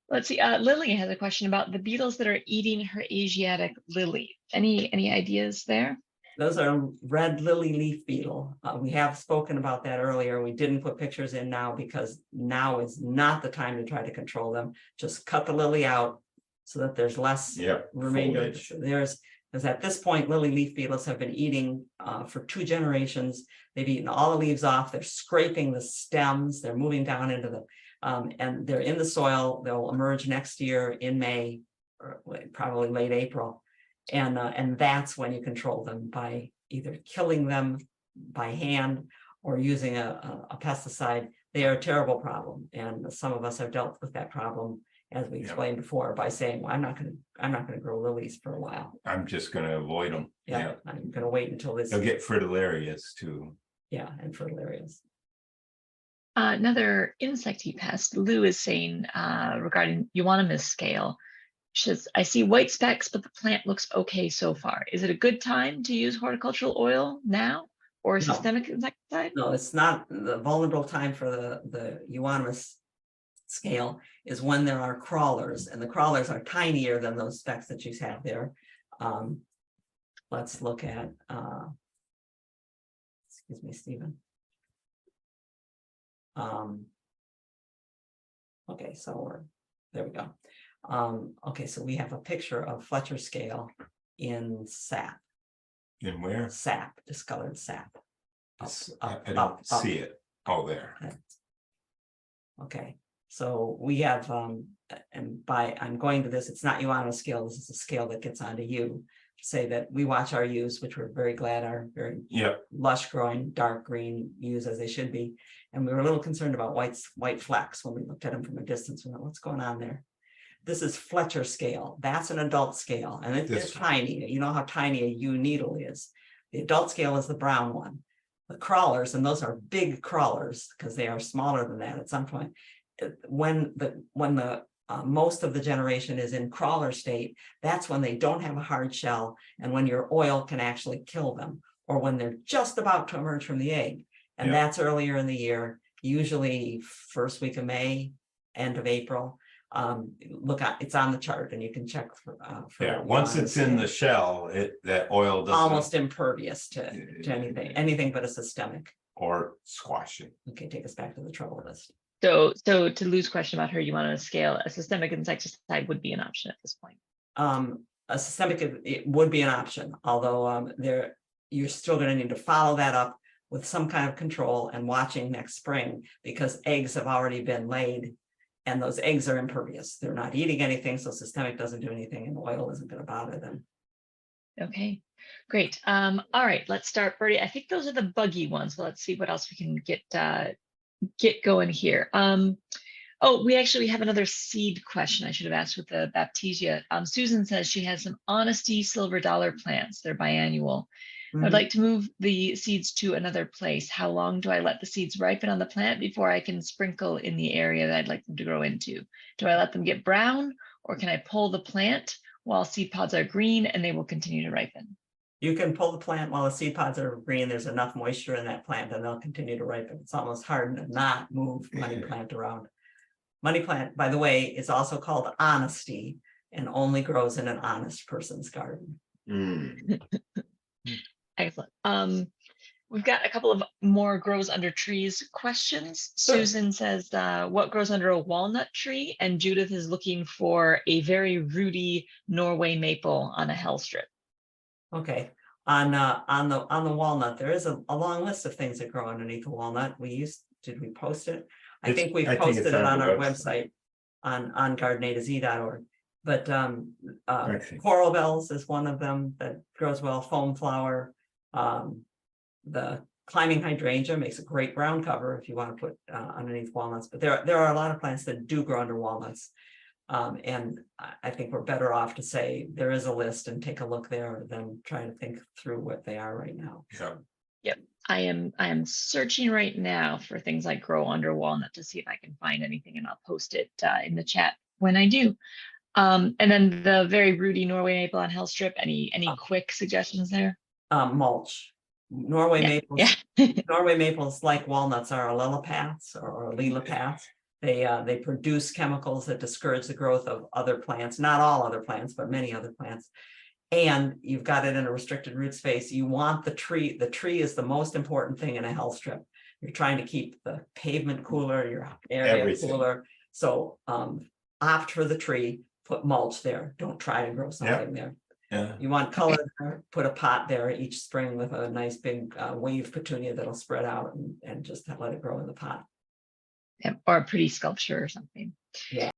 Let's see. Lily has a question about the beetles that are eating her Asiatic lily. Any ideas there? Those are red lily leaf beetle. We have spoken about that earlier. We didn't put pictures in now because now is not the time to try to control them. Just cut the lily out so that there's less remainder. Because at this point, lily leaf beetles have been eating for 2 generations. They've eaten all the leaves off. They're scraping the stems. They're moving down into the, and they're in the soil. They'll emerge next year in May, or probably late April. And that's when you control them, by either killing them by hand or using a pesticide. They are a terrible problem, and some of us have dealt with that problem, as we explained before, by saying, well, I'm not going to grow lilies for a while. I'm just going to avoid them. I'm going to wait until this. They'll get fritillarias too. Yeah, and fritillarias. Another insecty pest, Lou is saying regarding euonymus scale. She says, I see white specks, but the plant looks okay so far. Is it a good time to use horticultural oil now, or a systemic insecticide? No, it's not. The vulnerable time for the euonymus scale is when there are crawlers, and the crawlers are tinier than those specks that you have there. Let's look at, excuse me, Stephen. Okay, so there we go. Okay, so we have a picture of Fletcher scale in sap. In where? Sap, discolored sap. I don't see it. Oh, there. Okay, so we have, and I'm going to this, it's not euonymus scale, this is a scale that gets onto you, to say that we watch our yews, which we're very glad are very lush growing, dark green yews as they should be. And we were a little concerned about white flecks when we looked at them from a distance. We went, what's going on there? This is Fletcher scale. That's an adult scale, and it's tiny. You know how tiny a yew needle is. The adult scale is the brown one. The crawlers, and those are big crawlers because they are smaller than that at some point. When the most of the generation is in crawler state, that's when they don't have a hard shell, and when your oil can actually kill them, or when they're just about to emerge from the egg. And that's earlier in the year, usually first week of May, end of April. Look at, it's on the chart, and you can check for once it's in the shell, that oil doesn't, almost impervious to anything but a systemic or squashing. Okay, take us back to the trouble list. So to Lou's question about her euonymus scale, a systemic insecticide would be an option at this point. A systemic, it would be an option, although you're still going to need to follow that up with some kind of control and watching next spring, because eggs have already been laid. And those eggs are impervious. They're not eating anything, so systemic doesn't do anything, and oil isn't going to bother them. Okay, great. All right, let's start, Bertie. I think those are the buggy ones. So let's see what else we can get going here. Oh, we actually have another seed question I should have asked with the Baptisia. Susan says she has some Honesty silver dollar plants. They're biannual. I'd like to move the seeds to another place. How long do I let the seeds ripen on the plant before I can sprinkle in the area that I'd like them to grow into? Do I let them get brown, or can I pull the plant while seed pods are green and they will continue to ripen? You can pull the plant while the seed pods are green. There's enough moisture in that plant and they'll continue to ripen. It's almost hard to not move money plant around. Money plant, by the way, is also called Honesty and only grows in an honest person's garden. Excellent. We've got a couple of more grows under trees questions. Sure. Susan says, what grows under a walnut tree? And Judith is looking for a very rooty Norway maple on a hellstrip. Okay, on the walnut, there is a long list of things that grow underneath the walnut. Did we post it? I think we've posted it on our website on gardenataz.org. But coral bells is one of them that grows well. Foam flower, the climbing hydrangea makes a great ground cover if you want to put underneath walnuts. But there are a lot of plants that do grow under walnuts. And I think we're better off to say there is a list and take a look there than trying to think through what they are right now. Yep. I am searching right now for things like grow under walnut to see if I can find anything, and I'll post it in the chat when I do. And then the very rooty Norway maple on hellstrip. Any quick suggestions there? Mulch. Norway maples. Norway maples, like walnuts, are allelopaths or allelopaths. They produce chemicals that discourage the growth of other plants, not all other plants, but many other plants. And you've got it in a restricted root space. You want the tree. The tree is the most important thing in a hell strip. You're trying to keep the pavement cooler, your area Everything. cooler. So opt for the tree, put mulch there. Don't try to grow something there. Yeah. You want color there, put a pot there each spring with a nice big wave petunia that'll spread out and just let it grow in the pot. Yeah, or a pretty sculpture or something. Yeah.